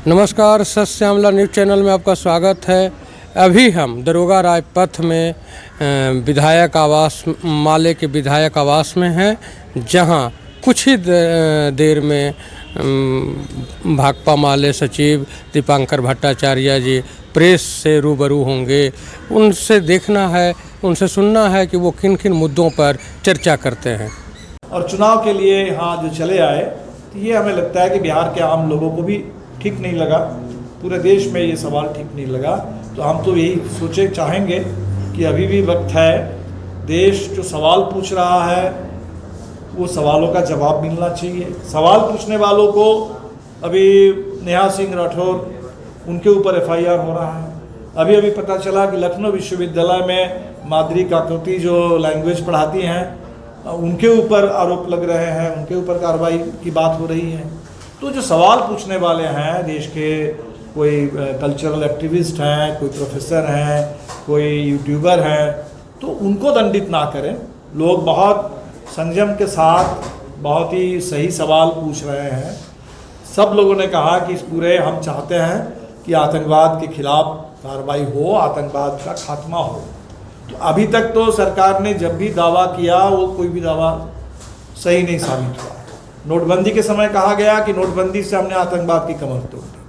नमस्कार, सत Shyamala news channel में आपका स्वागत है। अभी हम दरोगा राय पथ में विधायक आवास माले के विधायक आवास में हैं, जहां कुछ ही देर में भाकपा माले सचिव दीपांकर भट्टाचार्य जी प्रेस से रूबरू होंगे। उनसे देखना है, उनसे सुनना है कि वो किन किन मुद्दों पर चर्चा करते हैं। और चुनाव के लिए यहाँ जो चले आए, तो ये हमें लगता है कि बिहार के आम लोगों को भी ठीक नहीं लगा, पूरे देश में ये सवाल ठीक नहीं लगा। तो हम तो यही चाहेंगे कि अभी भी वक्त है, देश जो सवाल पूछ रहा है वो सवालों का जवाब मिलना चाहिए। सवाल पूछने वालों को अभी नेहा सिंह राठौर उनके ऊपर FIR हो रहा है। अभी पता चला कि लखनऊ विश्वविद्यालय में मादरी काकती जो लैंग्वेज पढ़ाती हैं उनके ऊपर आरोप लग रहे हैं, उनके ऊपर कार्रवाई की बात हो रही है। तो जो सवाल पूछने वाले हैं, देश के कोई कल्चरल एक्टिविस्ट हैं, कोई प्रोफेसर हैं, कोई यूट्यूबर हैं, तो उनको दंडित ना करें। लोग बहुत संयम के साथ बहुत ही सही सवाल पूछ रहे हैं। सब लोगों ने कहा कि इस पूरे हम चाहते हैं कि आतंकवाद के खिलाफ कार्रवाई हो, आतंकवाद का खात्मा हो। तो अभी तक तो सरकार ने जब भी दावा किया वो कोई भी दावा सही नहीं साबित हुआ। नोटबंदी के समय कहा गया कि नोटबंदी से हमने आतंकवाद की कमर तोड़ दी,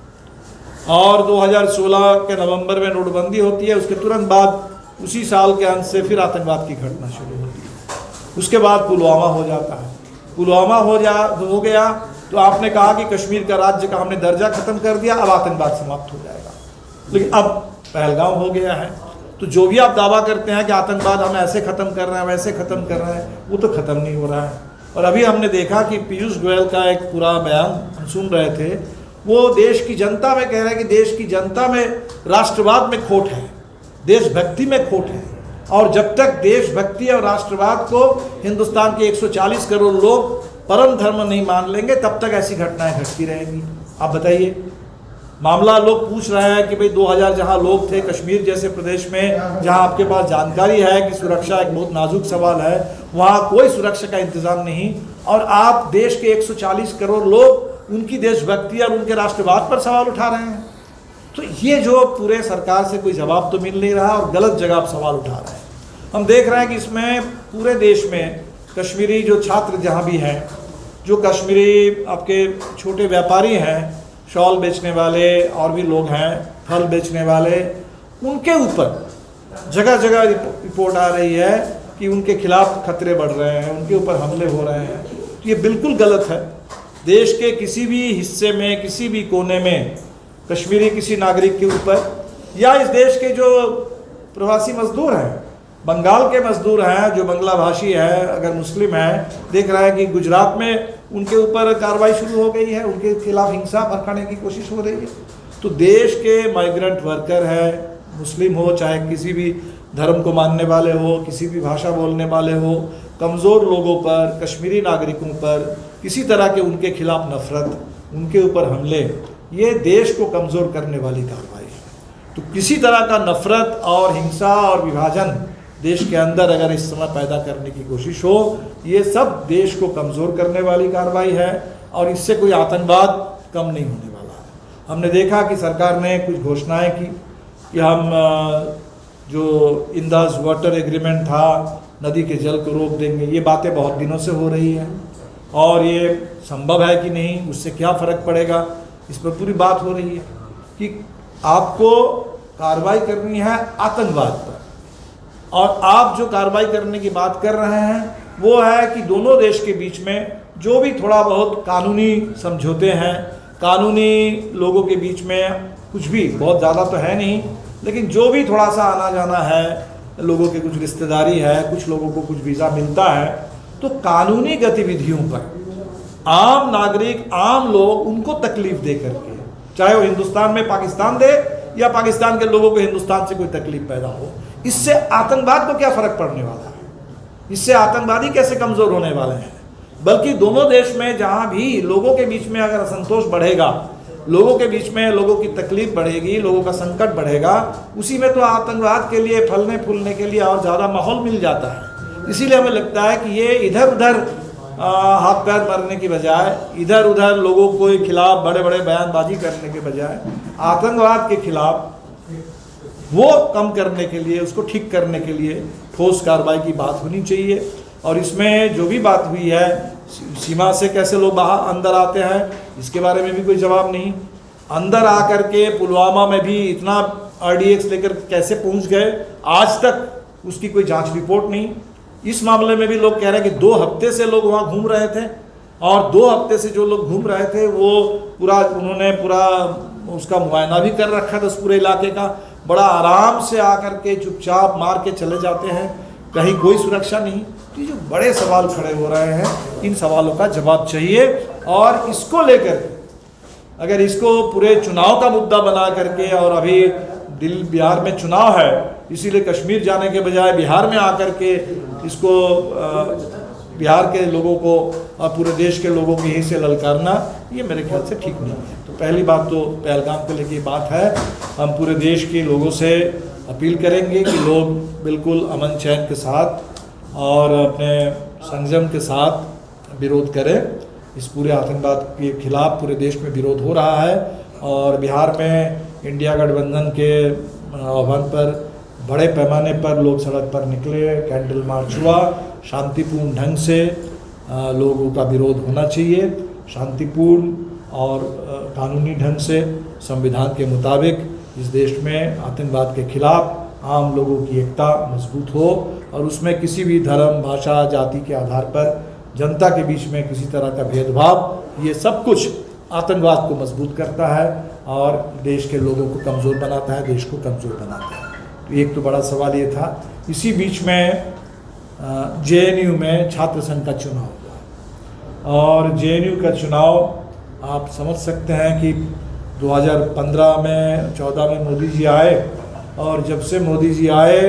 और 2016 के नवंबर में नोटबंदी होती है। उसके तुरंत बाद उसी साल के अंत से फिर आतंकवाद की घटना शुरू होती है। उसके बाद पुलवामा हो जाता है। पुलवामा हो गया तो आपने कहा कि कश्मीर का राज्य का हमने दर्जा खत्म कर दिया, अब आतंकवाद समाप्त हो जाएगा। लेकिन अब पहलगाम हो गया है। तो जो भी आप दावा करते हैं कि आतंकवाद हम ऐसे ख़त्म कर रहे हैं, वैसे ख़त्म कर रहे हैं, वो तो ख़त्म नहीं हो रहा है। और अभी हमने देखा कि पीयूष गोयल का एक पूरा बयान हम सुन रहे थे। वो देश की जनता में कह रहे हैं कि देश की जनता में राष्ट्रवाद में खोट है, देशभक्ति में खोट है। और जब तक देशभक्ति और राष्ट्रवाद को हिंदुस्तान के 140 करोड़ लोग परम धर्म नहीं मान लेंगे, तब तक ऐसी घटनाएं घटती रहेंगी। आप बताइए, मामला लोग पूछ रहे हैं कि भाई 2000 जहाँ लोग थे कश्मीर जैसे प्रदेश में, जहाँ आपके पास जानकारी है कि सुरक्षा एक बहुत नाजुक सवाल है, वहाँ कोई सुरक्षा का इंतजाम नहीं, और आप देश के 140 करोड़ लोग उनकी देशभक्ति और उनके राष्ट्रवाद पर सवाल उठा रहे हैं। तो ये जो पूरे सरकार से कोई जवाब तो मिल नहीं रहा, और गलत जगह आप सवाल उठा रहे हैं। हम देख रहे हैं कि इसमें पूरे देश में कश्मीरी जो छात्र जहाँ भी हैं, जो कश्मीरी आपके छोटे व्यापारी हैं, शॉल बेचने वाले और भी लोग हैं, फल बेचने वाले, उनके ऊपर जगह जगह रिपोर्ट आ रही है कि उनके खिलाफ खतरे बढ़ रहे हैं, उनके ऊपर हमले हो रहे हैं। तो ये बिल्कुल गलत है। देश के किसी भी हिस्से में, किसी भी कोने में कश्मीरी किसी नागरिक के ऊपर, या इस देश के जो प्रवासी मजदूर हैं, बंगाल के मजदूर हैं जो बांग्ला भाषी है, अगर मुस्लिम है, देख रहा है कि गुजरात में उनके ऊपर कार्रवाई शुरू हो गई है, उनके खिलाफ हिंसा भड़काने की कोशिश हो रही है। तो देश के माइग्रेंट वर्कर है, मुस्लिम हो चाहे किसी भी धर्म को मानने वाले हो, किसी भी भाषा बोलने वाले हो, कमज़ोर लोगों पर, कश्मीरी नागरिकों पर किसी तरह के उनके खिलाफ नफरत, उनके ऊपर हमले, ये देश को कमज़ोर करने वाली कार्रवाई है। तो किसी तरह का नफरत और हिंसा और विभाजन देश के अंदर अगर इस समय पैदा करने की कोशिश हो, ये सब देश को कमज़ोर करने वाली कार्रवाई है, और इससे कोई आतंकवाद कम नहीं होने वाला है। हमने देखा कि सरकार ने कुछ घोषणाएं की कि हम जो इंदास वाटर एग्रीमेंट था, नदी के जल को रोक देंगे। ये बातें बहुत दिनों से हो रही हैं, और ये संभव है कि नहीं, उससे क्या फ़र्क पड़ेगा, इस पर पूरी बात हो रही है कि आपको कार्रवाई करनी है आतंकवाद पर। और आप जो कार्रवाई करने की बात कर रहे हैं वो है कि दोनों देश के बीच में जो भी थोड़ा बहुत कानूनी समझौते हैं, कानूनी लोगों के बीच में कुछ भी बहुत ज़्यादा तो है नहीं, लेकिन जो भी थोड़ा सा आना जाना है, लोगों के कुछ रिश्तेदारी है, कुछ लोगों को कुछ वीज़ा मिलता है, तो कानूनी गतिविधियों पर आम नागरिक, आम लोग, उनको तकलीफ दे करके, चाहे वो हिंदुस्तान में पाकिस्तान दे या पाकिस्तान के लोगों को हिंदुस्तान से कोई तकलीफ पैदा हो, इससे आतंकवाद को क्या फ़र्क पड़ने वाला है, इससे आतंकवादी कैसे कमज़ोर होने वाले हैं। बल्कि दोनों देश में जहाँ भी लोगों के बीच में अगर असंतोष बढ़ेगा, लोगों के बीच में लोगों की तकलीफ बढ़ेगी, लोगों का संकट बढ़ेगा, उसी में तो आतंकवाद के लिए फलने फूलने के लिए और ज़्यादा माहौल मिल जाता है। इसीलिए हमें लगता है कि ये इधर उधर हाथ पैर मारने की बजाय, इधर उधर लोगों के खिलाफ बड़े बड़े बयानबाजी करने के बजाय आतंकवाद के खिलाफ वो कम करने के लिए, उसको ठीक करने के लिए ठोस कार्रवाई की बात होनी चाहिए। और इसमें जो भी बात हुई है, सीमा से कैसे लोग बाहर अंदर आते हैं, इसके बारे में भी कोई जवाब नहीं। अंदर आकर के पुलवामा में भी इतना RDX लेकर कैसे पहुंच गए, आज तक उसकी कोई जांच रिपोर्ट नहीं। इस मामले में भी लोग कह रहे हैं कि 2 हफ्ते से लोग वहाँ घूम रहे थे, और 2 हफ्ते से जो लोग घूम रहे थे वो उन्होंने पूरा उसका मुआयना भी कर रखा था, उस पूरे इलाके का। बड़ा आराम से आकर के चुपचाप मार के चले जाते हैं, कहीं कोई सुरक्षा नहीं। तो जो बड़े सवाल खड़े हो रहे हैं, इन सवालों का जवाब चाहिए। और इसको लेकर अगर इसको पूरे चुनाव का मुद्दा बना करके, और अभी बिहार में चुनाव है इसीलिए कश्मीर जाने के बजाय बिहार में आकर के इसको बिहार के लोगों को और पूरे देश के लोगों को यहीं से ललकारना, ये मेरे ख्याल से ठीक नहीं है। तो पहली बात तो पहलगाम को लेकर बात है, हम पूरे देश के लोगों से अपील करेंगे कि लोग बिल्कुल अमन चैन के साथ और अपने संयम के साथ विरोध करें। इस पूरे आतंकवाद के खिलाफ पूरे देश में विरोध हो रहा है, और बिहार में इंडिया गठबंधन के आह्वान पर बड़े पैमाने पर लोग सड़क पर निकले, कैंडल मार्च हुआ। शांतिपूर्ण ढंग से लोगों का विरोध होना चाहिए, शांतिपूर्ण और कानूनी ढंग से संविधान के मुताबिक इस देश में आतंकवाद के खिलाफ आम लोगों की एकता मजबूत हो, और उसमें किसी भी धर्म, भाषा, जाति के आधार पर जनता के बीच में किसी तरह का भेदभाव, ये सब कुछ आतंकवाद को मजबूत करता है और देश के लोगों को कमज़ोर बनाता है, देश को कमज़ोर बनाता है। तो एक तो बड़ा सवाल ये था। इसी बीच में JNU में छात्र संघ का चुनाव हुआ, और JNU का चुनाव आप समझ सकते हैं कि 2015 में 14 में मोदी जी आए, और जब से मोदी जी आए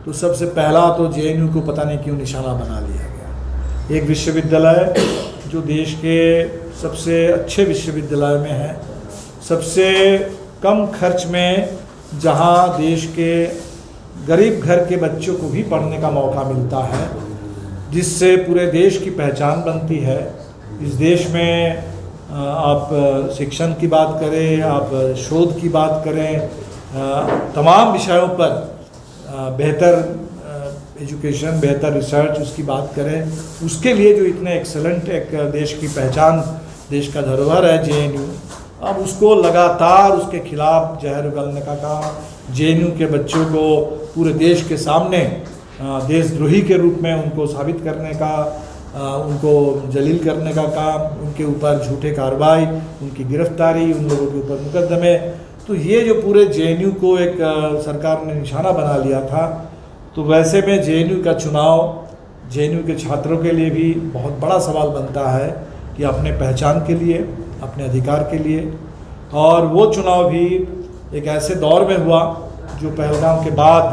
तो सबसे पहला तो JNU को पता नहीं क्यों निशाना बना लिया गया। एक विश्वविद्यालय जो देश के सबसे अच्छे विश्वविद्यालय में है, सबसे कम खर्च में, जहां देश के गरीब घर के बच्चों को भी पढ़ने का मौका मिलता है, जिससे पूरे देश की पहचान बनती है। इस देश में आप शिक्षण की बात करें, आप शोध की बात करें, तमाम विषयों पर बेहतर एजुकेशन, बेहतर रिसर्च, उसकी बात करें, उसके लिए जो इतने एक्सेलेंट एक देश की पहचान, देश का धरोहर है JNU, अब उसको लगातार उसके खिलाफ जहर उगलने का काम, JNU के बच्चों को पूरे देश के सामने देशद्रोही के रूप में उनको साबित करने का, उनको जलील करने का काम, उनके ऊपर झूठे कार्रवाई, उनकी गिरफ्तारी, उन लोगों के ऊपर मुकदमे। तो ये जो पूरे JNU को एक सरकार ने निशाना बना लिया था, तो वैसे में JNU का चुनाव JNU के छात्रों के लिए भी बहुत बड़ा सवाल बनता है कि अपने पहचान के लिए, अपने अधिकार के लिए। और वो चुनाव भी एक ऐसे दौर में हुआ जो पहलगाम के बाद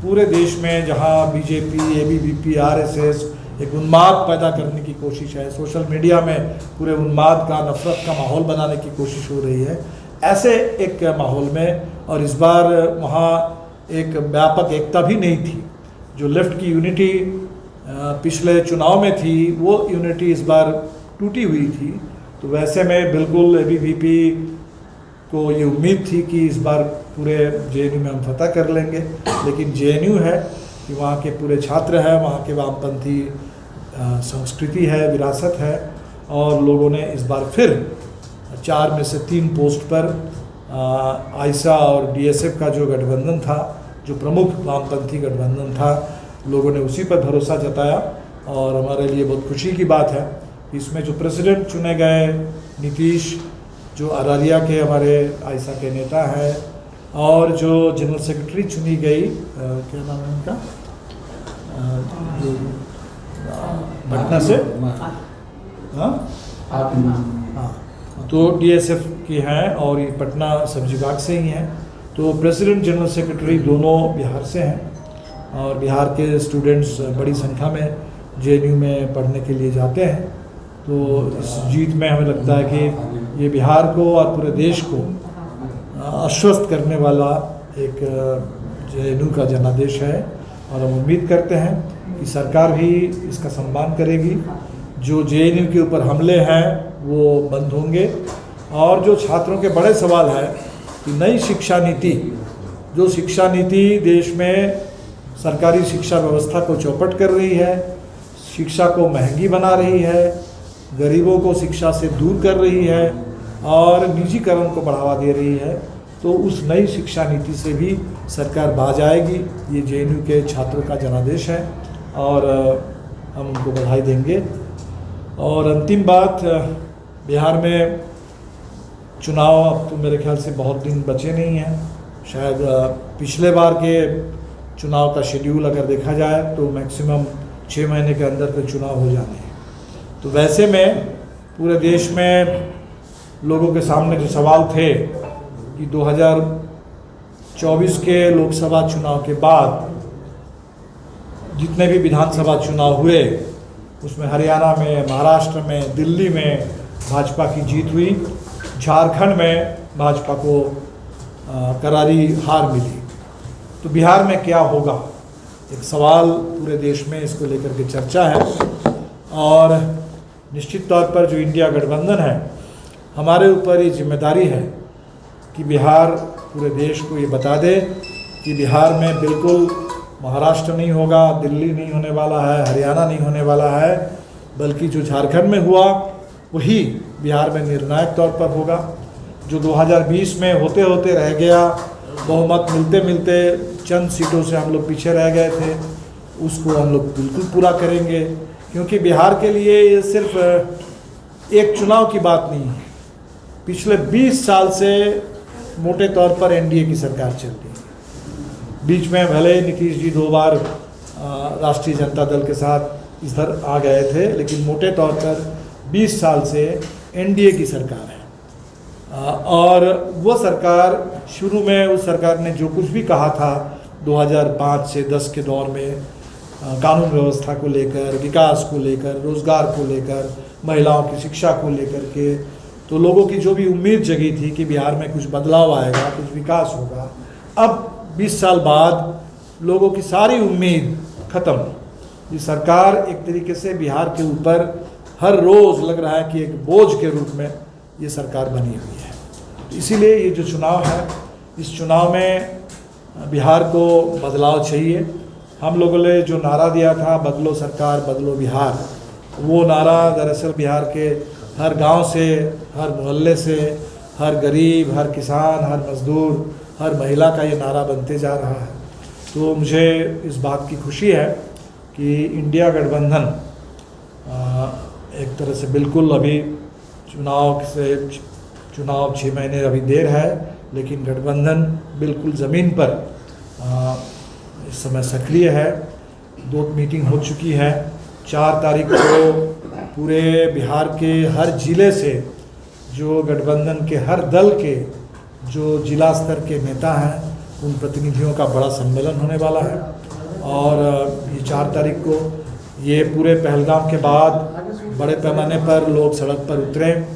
पूरे देश में, जहां BJP, ABVP, RSS एक उन्माद पैदा करने की कोशिश है, सोशल मीडिया में पूरे उन्माद का, नफरत का माहौल बनाने की कोशिश हो रही है, ऐसे एक माहौल में। और इस बार वहाँ एक व्यापक एकता भी नहीं थी। जो लेफ्ट की यूनिटी पिछले चुनाव में थी, वो यूनिटी इस बार टूटी हुई थी। तो वैसे में बिल्कुल ABVP को ये उम्मीद थी कि इस बार पूरे JNU में हम फतह कर लेंगे, लेकिन JNU है कि वहाँ के पूरे छात्र हैं, वहाँ के वामपंथी संस्कृति है, विरासत है, और लोगों ने इस बार फिर 4 में से 3 पोस्ट पर आइसा और DSF का जो गठबंधन था, जो प्रमुख वामपंथी गठबंधन था, लोगों ने उसी पर भरोसा जताया। और हमारे लिए बहुत खुशी की बात है इसमें जो प्रेसिडेंट चुने गए, नीतीश, जो अररिया के हमारे आइसा के नेता हैं, और जो जनरल सेक्रेटरी चुनी गई, क्या नाम है उनका, जो पटना से, हाँ, तो DSF की हैं और ये पटना सब विभाग से ही हैं। तो प्रेसिडेंट, जनरल सेक्रेटरी दोनों बिहार से हैं, और बिहार के स्टूडेंट्स बड़ी संख्या में JNU में पढ़ने के लिए जाते हैं। तो इस जीत में हमें लगता है कि ये बिहार को और पूरे देश को आश्वस्त करने वाला एक JNU का जनादेश है, और हम उम्मीद करते हैं कि सरकार भी इसका सम्मान करेगी। जो जेएनयू के ऊपर हमले हैं वो बंद होंगे, और जो छात्रों के बड़े सवाल है कि नई शिक्षा नीति, जो शिक्षा नीति देश में सरकारी शिक्षा व्यवस्था को चौपट कर रही है, शिक्षा को महंगी बना रही है, गरीबों को शिक्षा से दूर कर रही है और निजीकरण को बढ़ावा दे रही है, तो उस नई शिक्षा नीति से भी सरकार बाज आएगी। ये जेएनयू के छात्रों का जनादेश है और हम उनको बधाई देंगे। और अंतिम बात, बिहार में चुनाव अब तो मेरे ख्याल से बहुत दिन बचे नहीं हैं। शायद पिछले बार के चुनाव का शेड्यूल अगर देखा जाए तो मैक्सिमम 6 महीने के अंदर तो चुनाव हो जाने हैं। तो वैसे में पूरे देश में लोगों के सामने जो सवाल थे कि 2024 के लोकसभा चुनाव के बाद जितने भी विधानसभा चुनाव हुए उसमें हरियाणा में, महाराष्ट्र में, दिल्ली में भाजपा की जीत हुई, झारखंड में भाजपा को करारी हार मिली। तो बिहार में क्या होगा, एक सवाल पूरे देश में इसको लेकर के चर्चा है। और निश्चित तौर पर जो इंडिया गठबंधन है, हमारे ऊपर ये जिम्मेदारी है कि बिहार पूरे देश को ये बता दे कि बिहार में बिल्कुल महाराष्ट्र नहीं होगा, दिल्ली नहीं होने वाला है, हरियाणा नहीं होने वाला है, बल्कि जो झारखंड में हुआ वही बिहार में निर्णायक तौर पर होगा। जो 2020 में होते होते रह गया, बहुमत मिलते मिलते चंद सीटों से हम लोग पीछे रह गए थे, उसको हम लोग बिल्कुल पूरा करेंगे। क्योंकि बिहार के लिए ये सिर्फ एक चुनाव की बात नहीं है, पिछले 20 साल से मोटे तौर पर एनडीए की सरकार चल रही है। बीच में भले नीतीश जी 2 बार राष्ट्रीय जनता दल के साथ इधर आ गए थे, लेकिन मोटे तौर पर 20 साल से एनडीए की सरकार है। और वो सरकार शुरू में उस सरकार ने जो कुछ भी कहा था 2005 से 10 के दौर में, कानून व्यवस्था को लेकर, विकास को लेकर, रोज़गार को लेकर, महिलाओं की शिक्षा को लेकर के, तो लोगों की जो भी उम्मीद जगी थी कि बिहार में कुछ बदलाव आएगा, कुछ विकास होगा, अब 20 साल बाद लोगों की सारी उम्मीद ख़त्म। ये सरकार एक तरीके से बिहार के ऊपर हर रोज़ लग रहा है कि एक बोझ के रूप में ये सरकार बनी हुई है। तो इसीलिए ये जो चुनाव है, इस चुनाव में बिहार को बदलाव चाहिए। हम लोगों ने जो नारा दिया था, बदलो सरकार बदलो बिहार, वो नारा दरअसल बिहार के हर गांव से, हर मोहल्ले से, हर गरीब, हर किसान, हर मजदूर, हर महिला का ये नारा बनते जा रहा है। तो मुझे इस बात की खुशी है कि इंडिया गठबंधन एक तरह से बिल्कुल अभी चुनाव 6 महीने अभी देर है, लेकिन गठबंधन बिल्कुल ज़मीन पर इस समय सक्रिय है। 2 मीटिंग हो चुकी है। 4 तारीख को पूरे बिहार के हर ज़िले से जो गठबंधन के हर दल के जो जिला स्तर के नेता हैं, उन प्रतिनिधियों का बड़ा सम्मेलन होने वाला है। और ये 4 तारीख को ये पूरे पहलगाम के बाद बड़े पैमाने पर लोग सड़क पर उतरें,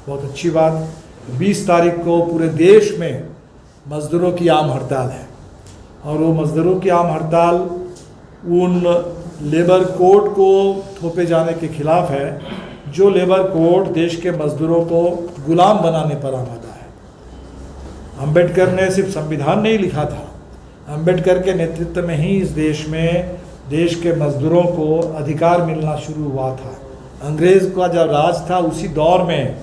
बहुत अच्छी बात। 20 तारीख को पूरे देश में मज़दूरों की आम हड़ताल है, और वो मज़दूरों की आम हड़ताल उन लेबर कोड को थोपे जाने के खिलाफ है, जो लेबर कोड देश के मज़दूरों को गुलाम बनाने पर आमादा है। अंबेडकर ने सिर्फ संविधान नहीं लिखा था, अंबेडकर के नेतृत्व में ही इस देश में देश के मज़दूरों को अधिकार मिलना शुरू हुआ था। अंग्रेज़ का जब राज था उसी दौर में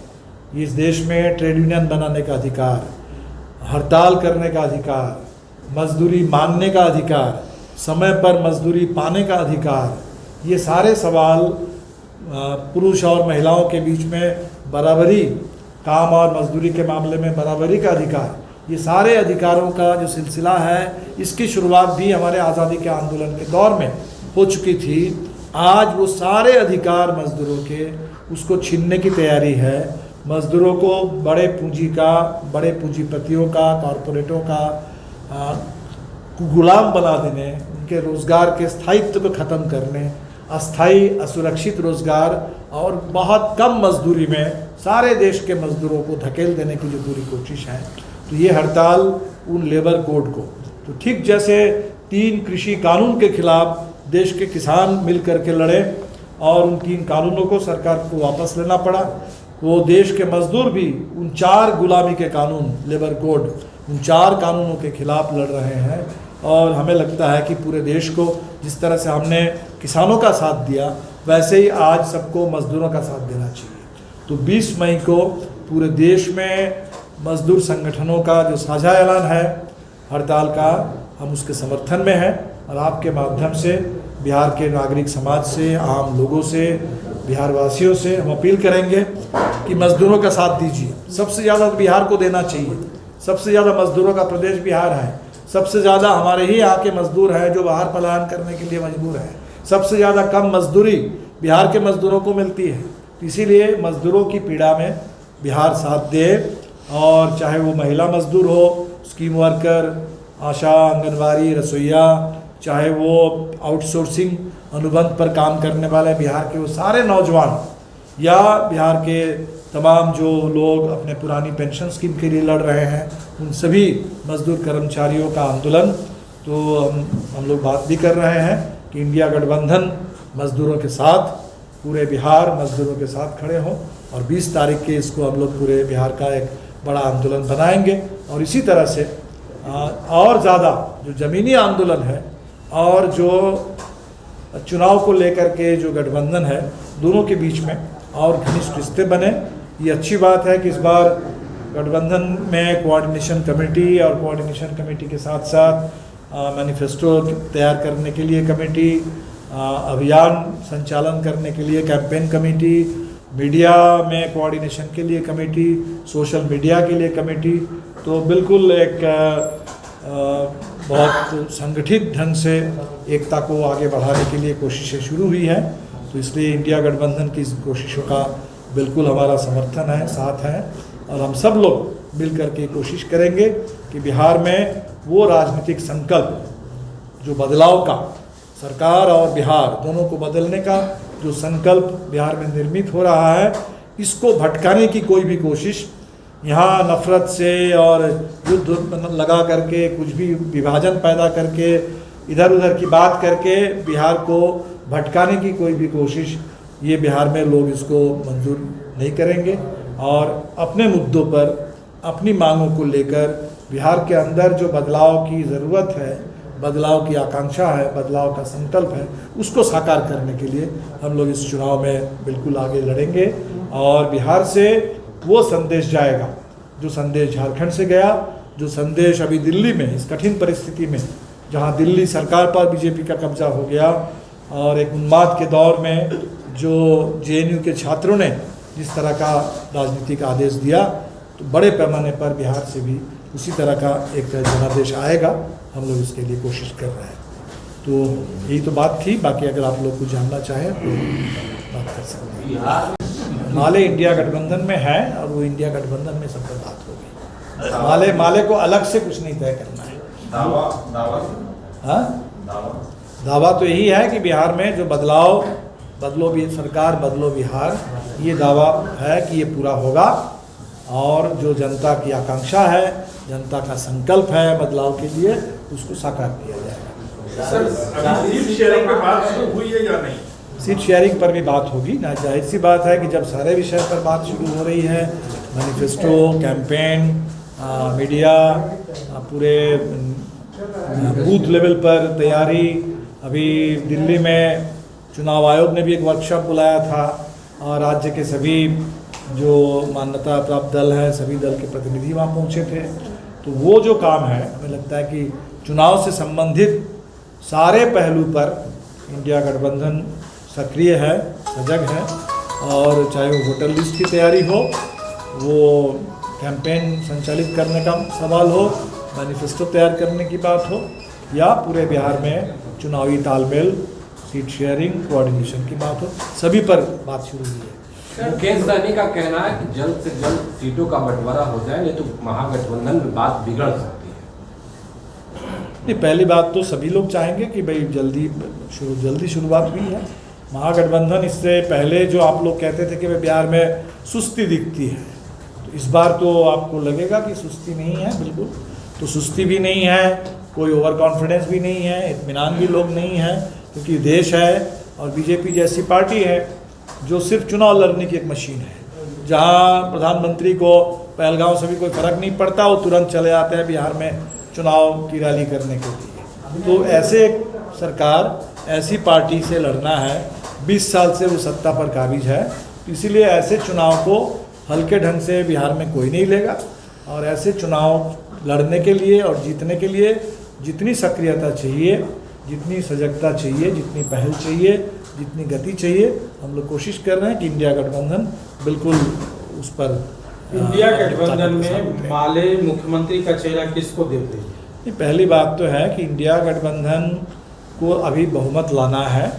इस देश में ट्रेड यूनियन बनाने का अधिकार, हड़ताल करने का अधिकार, मजदूरी मांगने का अधिकार, समय पर मजदूरी पाने का अधिकार, ये सारे सवाल पुरुष और महिलाओं के बीच में बराबरी, काम और मजदूरी के मामले में बराबरी का अधिकार, ये सारे अधिकारों का जो सिलसिला है, इसकी शुरुआत भी हमारे आज़ादी के आंदोलन के दौर में हो चुकी थी। आज वो सारे अधिकार मज़दूरों के, उसको छीनने की तैयारी है। मज़दूरों को बड़े पूंजी का, बड़े पूंजीपतियों का, कॉरपोरेटों का गुलाम बना देने, उनके रोज़गार के स्थायित्व को ख़त्म करने, अस्थाई असुरक्षित रोज़गार और बहुत कम मजदूरी में सारे देश के मज़दूरों को धकेल देने की जो पूरी कोशिश है, तो ये हड़ताल उन लेबर कोड को, तो ठीक जैसे 3 कृषि कानून के खिलाफ देश के किसान मिल कर के लड़े और उन 3 कानूनों को सरकार को वापस लेना पड़ा। वो देश के मजदूर भी उन 4 गुलामी के कानून, लेबर कोड, उन 4 कानूनों के खिलाफ लड़ रहे हैं। और हमें लगता है कि पूरे देश को जिस तरह से हमने किसानों का साथ दिया, वैसे ही आज सबको मजदूरों का साथ देना चाहिए। तो 20 मई को पूरे देश में मजदूर संगठनों का जो साझा ऐलान है हड़ताल का, हम उसके समर्थन में हैं। और आपके माध्यम से बिहार के नागरिक समाज से, आम लोगों से, बिहार वासियों से हम अपील करेंगे कि मजदूरों का साथ दीजिए। सबसे ज़्यादा बिहार को देना चाहिए। सबसे ज़्यादा मजदूरों का प्रदेश बिहार है। सबसे ज़्यादा हमारे ही यहाँ के मजदूर हैं जो बाहर पलायन करने के लिए मजबूर हैं। सबसे ज़्यादा कम मजदूरी बिहार के मजदूरों को मिलती है। इसीलिए मजदूरों की पीड़ा में बिहार साथ दे। और चाहे वो महिला मजदूर हो, स्कीम वर्कर, आशा, आंगनवाड़ी, रसोईया, चाहे वो आउटसोर्सिंग अनुबंध पर काम करने वाले बिहार के वो सारे नौजवान, या बिहार के तमाम जो लोग अपने पुरानी पेंशन स्कीम के लिए लड़ रहे हैं, उन सभी मजदूर कर्मचारियों का आंदोलन। तो हम लोग बात भी कर रहे हैं कि इंडिया गठबंधन मजदूरों के साथ, पूरे बिहार मजदूरों के साथ खड़े हों। और 20 तारीख के इसको हम लोग पूरे बिहार का एक बड़ा आंदोलन बनाएंगे। और इसी तरह से और ज़्यादा जो ज़मीनी आंदोलन है और जो चुनाव को लेकर के जो गठबंधन है, दोनों के बीच में और घनिष्ठ रिश्ते बने। ये अच्छी बात है कि इस बार गठबंधन में कोऑर्डिनेशन कमेटी और कोऑर्डिनेशन कमेटी के साथ साथ मैनिफेस्टो तैयार करने के लिए कमेटी, अभियान संचालन करने के लिए कैंपेन कमेटी, मीडिया में कोऑर्डिनेशन के लिए कमेटी, सोशल मीडिया के लिए कमेटी। तो बिल्कुल एक बहुत संगठित ढंग से एकता को आगे बढ़ाने के लिए कोशिशें शुरू हुई हैं। तो इसलिए इंडिया गठबंधन की इस कोशिशों का बिल्कुल हमारा समर्थन है, साथ है। और हम सब लोग मिल कर के कोशिश करेंगे कि बिहार में वो राजनीतिक संकल्प, जो बदलाव का, सरकार और बिहार दोनों को बदलने का जो संकल्प बिहार में निर्मित हो रहा है, इसको भटकाने की कोई भी कोशिश, यहाँ नफरत से और युद्ध लगा करके, कुछ भी विभाजन पैदा करके, इधर उधर की बात करके बिहार को भटकाने की कोई भी कोशिश, ये बिहार में लोग इसको मंजूर नहीं करेंगे। और अपने मुद्दों पर, अपनी मांगों को लेकर बिहार के अंदर जो बदलाव की ज़रूरत है, बदलाव की आकांक्षा है, बदलाव का संकल्प है, उसको साकार करने के लिए हम लोग इस चुनाव में बिल्कुल आगे लड़ेंगे। और बिहार से वो संदेश जाएगा जो संदेश झारखंड से गया, जो संदेश अभी दिल्ली में इस कठिन परिस्थिति में, जहां दिल्ली सरकार पर बीजेपी का कब्जा हो गया और एक उन्माद के दौर में जो जेएनयू के छात्रों ने जिस तरह का राजनीतिक आदेश दिया, तो बड़े पैमाने पर बिहार से भी उसी तरह का एक जनादेश आएगा। हम लोग इसके लिए कोशिश कर रहे हैं। तो यही तो बात थी। बाकी अगर आप लोग कुछ जानना चाहें तो बात कर सकते हैं। माले इंडिया गठबंधन में है और वो इंडिया गठबंधन में सब पर बात होगी। माले को अलग से कुछ नहीं तय करना है। दावा तो यही है कि बिहार में जो बदलाव, बदलो भी सरकार, बदलो बिहार, ये दावा है कि ये पूरा होगा। और जो जनता की आकांक्षा है, जनता का संकल्प है बदलाव के लिए, उसको साकार किया जाएगा। सर, सीट शेयरिंग पर बात शुरू हुई है या नहीं? सीट शेयरिंग पर भी बात होगी ना। जाहिर सी बात है कि जब सारे विषय पर बात शुरू हो रही है, मैनिफेस्टो, कैंपेन, मीडिया, पूरे बूथ लेवल पर तैयारी, अभी दिल्ली में चुनाव आयोग ने भी एक वर्कशॉप बुलाया था और राज्य के सभी जो मान्यता प्राप्त दल हैं, सभी दल के प्रतिनिधि वहाँ पहुँचे थे। तो वो जो काम है, हमें लगता है कि चुनाव से संबंधित सारे पहलू पर इंडिया गठबंधन सक्रिय है, सजग है। और चाहे वो वोटर लिस्ट की तैयारी हो, वो कैंपेन संचालित करने का सवाल हो, मैनिफेस्टो तैयार करने की बात हो, या पूरे बिहार में चुनावी तालमेल, सीट शेयरिंग, कोऑर्डिनेशन की बात हो, सभी पर बात शुरू हुई है। मुकेश सहनी का कहना है कि जल्द से जल्द सीटों का बंटवारा हो जाए, नहीं तो महागठबंधन में बात बिगड़ सकती है। नहीं, पहली बात तो सभी लोग चाहेंगे कि भाई जल्दी शुरुआत हुई है। महागठबंधन इससे पहले जो आप लोग कहते थे कि भाई बिहार में सुस्ती दिखती है, तो इस बार तो आपको लगेगा कि सुस्ती नहीं है। बिल्कुल तो सुस्ती भी नहीं है, कोई ओवर कॉन्फिडेंस भी नहीं है, इत्मीनान भी लोग नहीं है, क्योंकि देश है और बीजेपी जैसी पार्टी है जो सिर्फ चुनाव लड़ने की एक मशीन है, जहां प्रधानमंत्री को पहलगांव से भी कोई फर्क नहीं पड़ता, वो तुरंत चले आते हैं बिहार में चुनाव की रैली करने के लिए। तो ऐसे सरकार, ऐसी पार्टी से लड़ना है, 20 साल से वो सत्ता पर काबिज है, इसीलिए ऐसे चुनाव को हल्के ढंग से बिहार में कोई नहीं लेगा। और ऐसे चुनाव लड़ने के लिए और जीतने के लिए जितनी सक्रियता चाहिए, जितनी सजगता चाहिए, जितनी पहल चाहिए, जितनी गति चाहिए, हम लोग कोशिश कर रहे हैं कि इंडिया गठबंधन बिल्कुल उस पर इंडिया गठबंधन में माले मुख्यमंत्री का चेहरा किसको देते हैं? पहली बात तो है कि इंडिया गठबंधन को अभी बहुमत लाना है,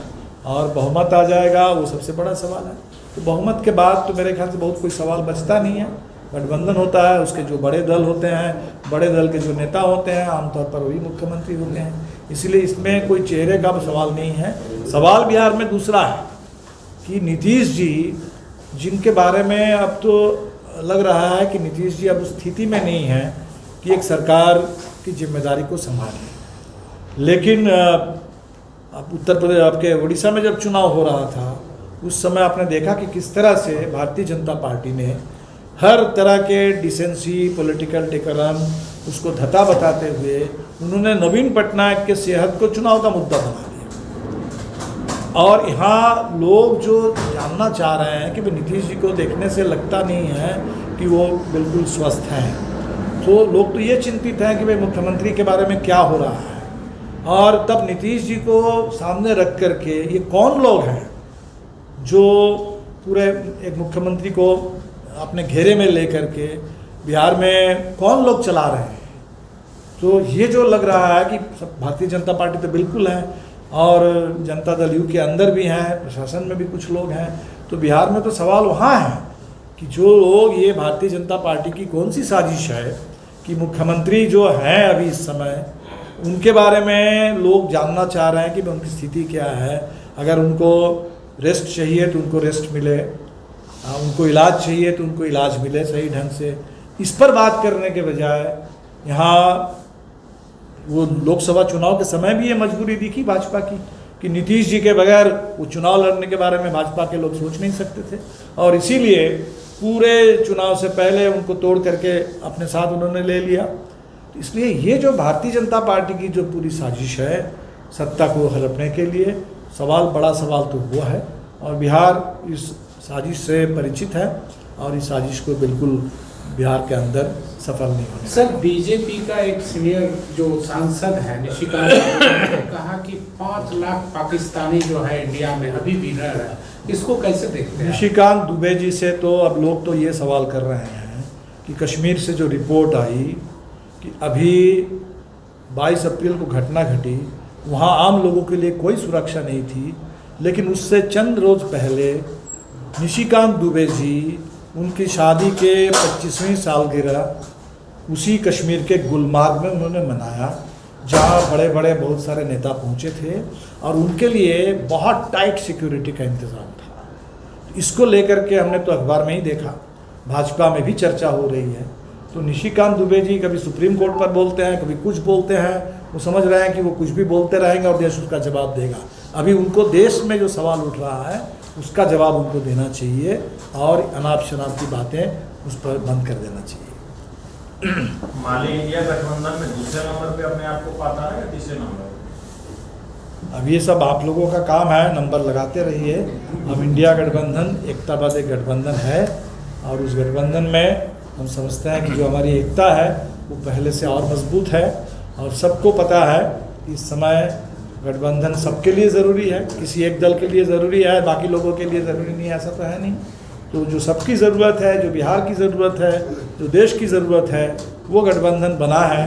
और बहुमत आ जाएगा वो सबसे बड़ा सवाल है। तो बहुमत के बाद तो मेरे ख्याल से बहुत कोई सवाल बचता नहीं है। गठबंधन होता है, उसके जो बड़े दल होते हैं, बड़े दल के जो नेता होते हैं, आमतौर पर वही मुख्यमंत्री होते हैं, इसलिए इसमें कोई चेहरे का सवाल नहीं है। सवाल बिहार में दूसरा है कि नीतीश जी, जिनके बारे में अब तो लग रहा है कि नीतीश जी अब उस स्थिति में नहीं है कि एक सरकार की जिम्मेदारी को संभालें। लेकिन अब उत्तर प्रदेश, आपके उड़ीसा में जब चुनाव हो रहा था, उस समय आपने देखा कि किस तरह से भारतीय जनता पार्टी ने हर तरह के डिसेंसी, पॉलिटिकल टेकरम, उसको धता बताते हुए उन्होंने नवीन पटनायक के सेहत को चुनाव का मुद्दा बना दिया। और यहाँ लोग जो जानना चाह रहे हैं कि भाई नीतीश जी को देखने से लगता नहीं है कि वो बिल्कुल स्वस्थ हैं, तो लोग तो ये चिंतित हैं कि भाई मुख्यमंत्री के बारे में क्या हो रहा है। और तब नीतीश जी को सामने रख करके ये कौन लोग हैं जो पूरे एक मुख्यमंत्री को अपने घेरे में लेकर के बिहार में कौन लोग चला रहे हैं। तो ये जो लग रहा है कि भारतीय जनता पार्टी तो बिल्कुल है, और जनता दल यू के अंदर भी हैं, प्रशासन में भी कुछ लोग हैं। तो बिहार में तो सवाल वहाँ है कि जो लोग, ये भारतीय जनता पार्टी की कौन सी साजिश है कि मुख्यमंत्री जो हैं अभी इस समय, उनके बारे में लोग जानना चाह रहे हैं कि उनकी स्थिति क्या है। अगर उनको रेस्ट चाहिए तो उनको रेस्ट मिले, उनको इलाज चाहिए तो उनको इलाज मिले सही ढंग से। इस पर बात करने के बजाय यहाँ वो लोकसभा चुनाव के समय भी ये मजबूरी दिखी भाजपा की कि नीतीश जी के बगैर वो चुनाव लड़ने के बारे में भाजपा के लोग सोच नहीं सकते थे, और इसीलिए पूरे चुनाव से पहले उनको तोड़ करके अपने साथ उन्होंने ले लिया। तो इसलिए ये जो भारतीय जनता पार्टी की जो पूरी साजिश है सत्ता को हड़पने के लिए, सवाल, बड़ा सवाल तो हुआ है, और बिहार इस साजिश से परिचित है, और इस साजिश को बिल्कुल बिहार के अंदर सफल नहीं होने। सर, बीजेपी का एक सीनियर जो सांसद है निशिकांत ने कहा कि 5 लाख पाकिस्तानी जो है इंडिया में अभी भी रह रहे हैं, इसको कैसे देखते हैं? निशिकांत दुबे जी से तो अब लोग तो ये सवाल कर रहे हैं कि कश्मीर से जो रिपोर्ट आई कि अभी 22 अप्रैल को घटना घटी, वहाँ आम लोगों के लिए कोई सुरक्षा नहीं थी, लेकिन उससे चंद रोज़ पहले निशिकांत दुबे जी, उनकी शादी के 25वीं सालगिरह उसी कश्मीर के गुलमार्ग में उन्होंने मनाया, जहाँ बड़े बड़े बहुत सारे नेता पहुँचे थे, और उनके लिए बहुत टाइट सिक्योरिटी का इंतज़ाम था। इसको लेकर के हमने तो अखबार में ही देखा, भाजपा में भी चर्चा हो रही है। तो निशिकांत दुबे जी कभी सुप्रीम कोर्ट पर बोलते हैं, कभी कुछ बोलते हैं, वो समझ रहे हैं कि वो कुछ भी बोलते रहेंगे और देश उसका जवाब देगा। अभी उनको देश में जो सवाल उठ रहा है उसका जवाब उनको देना चाहिए, और अनाप शनाप की बातें उस पर बंद कर देना चाहिए। माले इंडिया गठबंधन में दूसरे नंबर पे अपने आप को पाता है या तीसरे नंबर? अब ये सब आप लोगों का काम है, नंबर लगाते रहिए। अब इंडिया गठबंधन एकतावाद एक गठबंधन है, और उस गठबंधन में हम समझते हैं कि जो हमारी एकता है वो पहले से और मजबूत है, और सबको पता है कि इस समय गठबंधन सबके लिए ज़रूरी है, किसी एक दल के लिए ज़रूरी है, बाकी लोगों के लिए ज़रूरी नहीं है, ऐसा तो है नहीं। तो जो सबकी ज़रूरत है, जो बिहार की ज़रूरत है, जो देश की ज़रूरत है, वो गठबंधन बना है,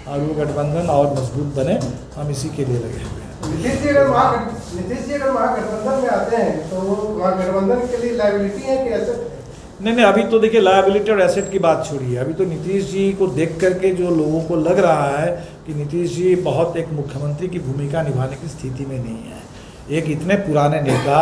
और वो गठबंधन और मजबूत बने, हम इसी के लिए लगे हुए हैं। नीतीश जी अगर महागठबंधन में आते हैं तो महागठबंधन के लिए लायबिलिटी है कि एसेट है? नहीं, अभी तो देखिए लायबिलिटी और एसेट की बात छोड़िए। अभी तो नीतीश जी को देख करके जो लोगों को लग रहा है कि नीतीश जी बहुत एक मुख्यमंत्री की भूमिका निभाने की स्थिति में नहीं है। एक इतने पुराने नेता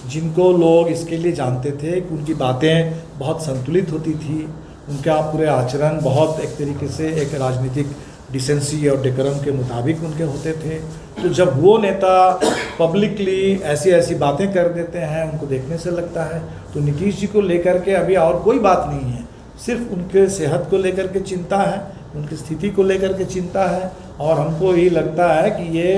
जिनको लोग इसके लिए जानते थे कि उनकी बातें बहुत संतुलित होती थी, उनका पूरे आचरण बहुत एक तरीके से एक राजनीतिक डिसेंसी और डेकोरम के मुताबिक उनके होते थे। तो जब वो नेता पब्लिकली ऐसी ऐसी बातें कर देते हैं, उनको देखने से लगता है, तो नीतीश जी को लेकर के अभी और कोई बात नहीं है, सिर्फ उनके सेहत को लेकर के चिंता है, उनकी स्थिति को लेकर के चिंता है। और हमको यही लगता है कि ये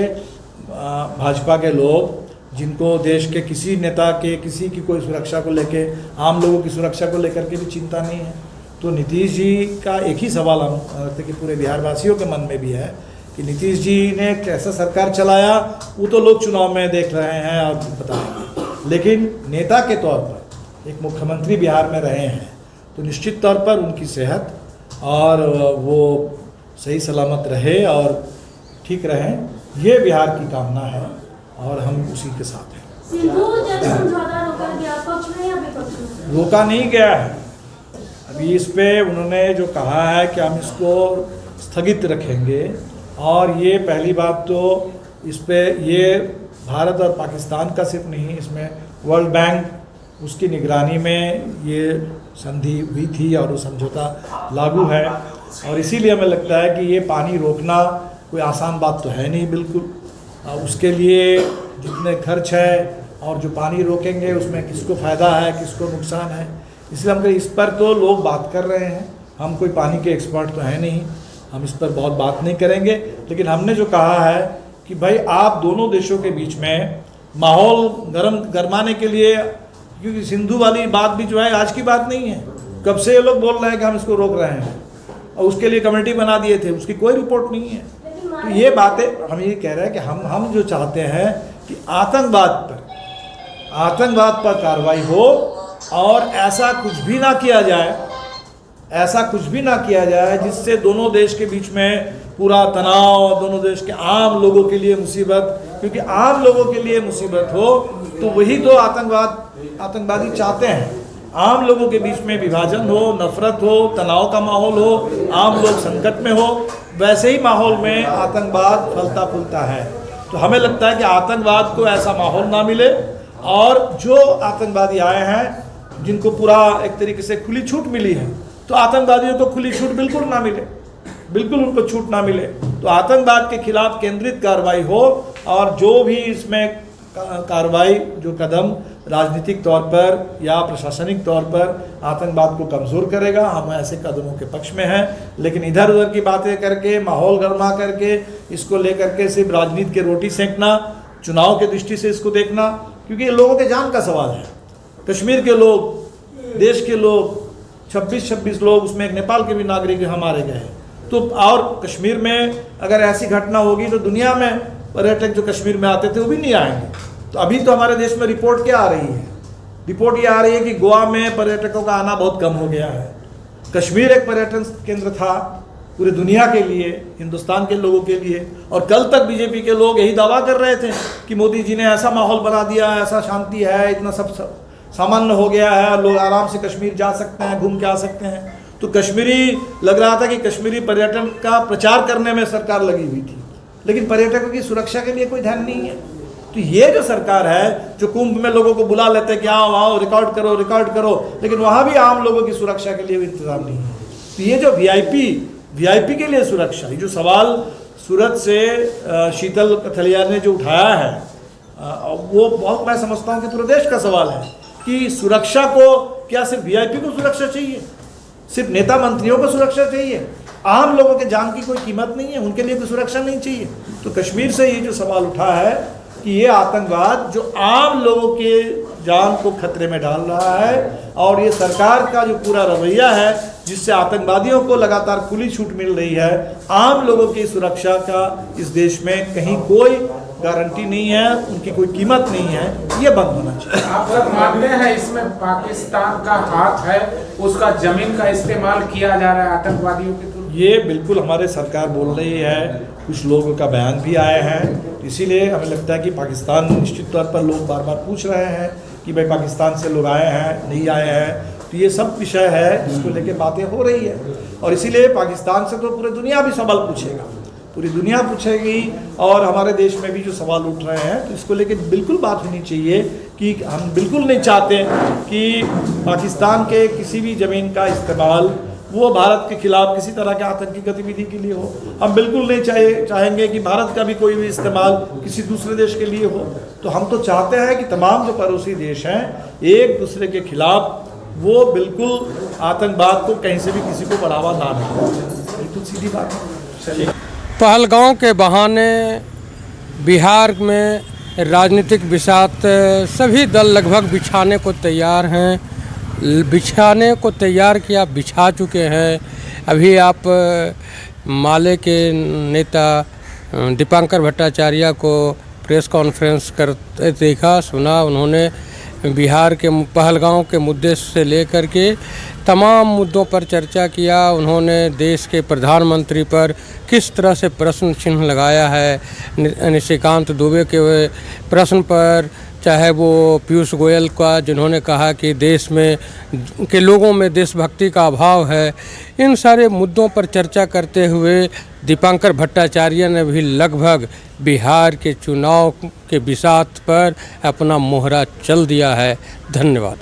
भाजपा के लोग, जिनको देश के किसी नेता के किसी की कोई सुरक्षा को लेके, आम लोगों की सुरक्षा को लेकर के भी चिंता नहीं है, तो नीतीश जी का एक ही सवाल हम लगता है कि पूरे बिहार वासियों के मन में भी है कि नीतीश जी ने कैसा सरकार चलाया, वो तो लोग चुनाव में देख रहे हैं और बताएंगे, लेकिन नेता के तौर पर एक मुख्यमंत्री बिहार में रहे हैं, तो निश्चित तौर पर उनकी सेहत और वो सही सलामत रहे और ठीक रहें, ये बिहार की कामना है और हम उसी के साथ हैं। सिंधु जल समझौता रोका गया, पक्ष में या विपक्ष में? रोका नहीं गया है। अभी इस पे उन्होंने जो कहा है कि हम इसको स्थगित रखेंगे, और ये पहली बात तो इस पे ये भारत और पाकिस्तान का सिर्फ नहीं, इसमें वर्ल्ड बैंक उसकी निगरानी में ये संधि हुई थी और वो समझौता लागू है, और इसीलिए हमें लगता है कि ये पानी रोकना कोई आसान बात तो है नहीं बिल्कुल। उसके लिए जितने खर्च है और जो पानी रोकेंगे उसमें किसको फ़ायदा है, किसको नुकसान है, इसलिए हम इस पर तो लोग बात कर रहे हैं। हम कोई पानी के एक्सपर्ट तो हैं नहीं, हम इस पर बहुत बात नहीं करेंगे, लेकिन हमने जो कहा है कि भाई आप दोनों देशों के बीच में माहौल गरमाने के लिए, क्योंकि सिंधु वाली बात भी जो है आज की बात नहीं है, कब से ये लोग बोल रहे हैं कि हम इसको रोक रहे हैं, और उसके लिए कमेटी बना दिए थे, उसकी कोई रिपोर्ट नहीं है। तो ये बातें हम ये कह रहे हैं कि हम जो चाहते हैं कि आतंकवाद पर कार्रवाई हो, और ऐसा कुछ भी ना किया जाए जिससे दोनों देश के बीच में पूरा तनाव, दोनों देश के आम लोगों के लिए मुसीबत, क्योंकि आम लोगों के लिए मुसीबत हो तो वही तो आतंकवादी चाहते हैं। आम लोगों के बीच में विभाजन हो, नफरत हो, तनाव का माहौल हो, आम लोग संकट में हो, वैसे ही माहौल में आतंकवाद फलता फूलता है। तो हमें लगता है कि आतंकवाद को ऐसा माहौल ना मिले, और जो आतंकवादी आए हैं जिनको पूरा एक तरीके से खुली छूट मिली है, तो आतंकवादियों को खुली छूट बिल्कुल ना मिले, बिल्कुल उनको छूट ना मिले। तो आतंकवाद के खिलाफ केंद्रित कार्रवाई हो, और जो भी इसमें कार्रवाई, जो कदम राजनीतिक तौर पर या प्रशासनिक तौर पर आतंकवाद को कमज़ोर करेगा, हम ऐसे कदमों के पक्ष में हैं। लेकिन इधर उधर की बातें करके, माहौल गर्मा करके, इसको लेकर के सिर्फ राजनीति के रोटी सेंकना, चुनाव के दृष्टि से इसको देखना, क्योंकि ये लोगों के जान का सवाल है। कश्मीर के लोग, देश के लोग, 26 लोग, उसमें एक नेपाल के भी नागरिक हमारे गए, तो और कश्मीर में अगर ऐसी घटना होगी तो दुनिया में पर्यटक जो कश्मीर में आते थे वो भी नहीं आएंगे। तो अभी तो हमारे देश में रिपोर्ट क्या आ रही है? रिपोर्ट ये आ रही है कि गोवा में पर्यटकों का आना बहुत कम हो गया है। कश्मीर एक पर्यटन केंद्र था पूरी दुनिया के लिए, हिंदुस्तान के लोगों के लिए, और कल तक बीजेपी के लोग यही दावा कर रहे थे कि मोदी जी ने ऐसा माहौल बना दिया, ऐसा शांति है, इतना सब सामान्य हो गया है, लोग आराम से कश्मीर जा सकते हैं, घूम के आ सकते हैं। तो कश्मीरी लग रहा था कि कश्मीरी पर्यटन का प्रचार करने में सरकार लगी हुई थी, लेकिन पर्यटकों की सुरक्षा के लिए कोई ध्यान नहीं है। तो ये जो सरकार है, जो कुंभ में लोगों को बुला लेते हैं कि आओ रिकॉर्ड करो, लेकिन वहाँ भी आम लोगों की सुरक्षा के लिए भी इंतजाम नहीं है। तो ये जो वीआईपी के लिए सुरक्षा, ये जो सवाल सूरत से शीतल कथलिया ने जो उठाया है, वो बहुत, मैं समझता हूँ कि पूरे देश का सवाल है कि सुरक्षा को क्या सिर्फ वीआईपी को सुरक्षा चाहिए, सिर्फ नेता मंत्रियों को सुरक्षा चाहिए, आम लोगों के जान की कोई कीमत नहीं है, उनके लिए कोई सुरक्षा नहीं चाहिए। तो कश्मीर से ये जो सवाल उठा है कि ये आतंकवाद जो आम लोगों के जान को खतरे में डाल रहा है, और ये सरकार का जो पूरा रवैया है जिससे आतंकवादियों को लगातार खुली छूट मिल रही है, आम लोगों की सुरक्षा का इस देश में कहीं कोई गारंटी नहीं है, उनकी कोई कीमत नहीं है, ये बंद होना चाहिए। आप लोग मानते हैं इसमें पाकिस्तान का हाथ है, उसका जमीन का इस्तेमाल किया जा रहा है आतंकवादियों के थ्रू? ये बिल्कुल हमारे सरकार बोल रही है, कुछ लोगों का बयान भी आए हैं, इसीलिए हमें लगता है कि पाकिस्तान, निश्चित तौर पर लोग बार बार पूछ रहे हैं कि भाई पाकिस्तान से लोग आए हैं, नहीं आए हैं, तो ये सब विषय है जिसको लेके बातें हो रही है, और इसीलिए पाकिस्तान से तो पूरी दुनिया भी सवाल पूछेगा, पूरी दुनिया पूछेगी, और हमारे देश में भी जो सवाल उठ रहे हैं, तो इसको लेके बिल्कुल बात होनी चाहिए कि हम बिल्कुल नहीं चाहते कि पाकिस्तान के किसी भी ज़मीन का इस्तेमाल वो भारत के खिलाफ किसी तरह के आतंकी गतिविधि के लिए हो। हम बिल्कुल नहीं चाहेंगे कि भारत का भी कोई भी इस्तेमाल किसी दूसरे देश के लिए हो। तो हम तो चाहते हैं कि तमाम जो पड़ोसी देश हैं एक दूसरे के खिलाफ वो बिल्कुल आतंकवाद को कहीं से भी किसी को बढ़ावा ना दें। बिल्कुल सीधी बात है। पहलगांव के बहाने बिहार में राजनीतिक बिसात सभी दल लगभग बिछाने को तैयार हैं, बिछाने को तैयार किया, बिछा चुके हैं। अभी आप माले के नेता दीपांकर भट्टाचार्य को प्रेस कॉन्फ्रेंस करते देखा, सुना। उन्होंने बिहार के पहलगांव के मुद्दे से लेकर के तमाम मुद्दों पर चर्चा किया। उन्होंने देश के प्रधानमंत्री पर किस तरह से प्रश्न चिन्ह लगाया है, निशिकांत दुबे के प्रश्न पर, चाहे वो पीयूष गोयल का जिन्होंने कहा कि देश में के लोगों में देशभक्ति का अभाव है। इन सारे मुद्दों पर चर्चा करते हुए दीपांकर भट्टाचार्य ने भी लगभग बिहार के चुनाव के बिसात पर अपना मोहरा चल दिया है। धन्यवाद।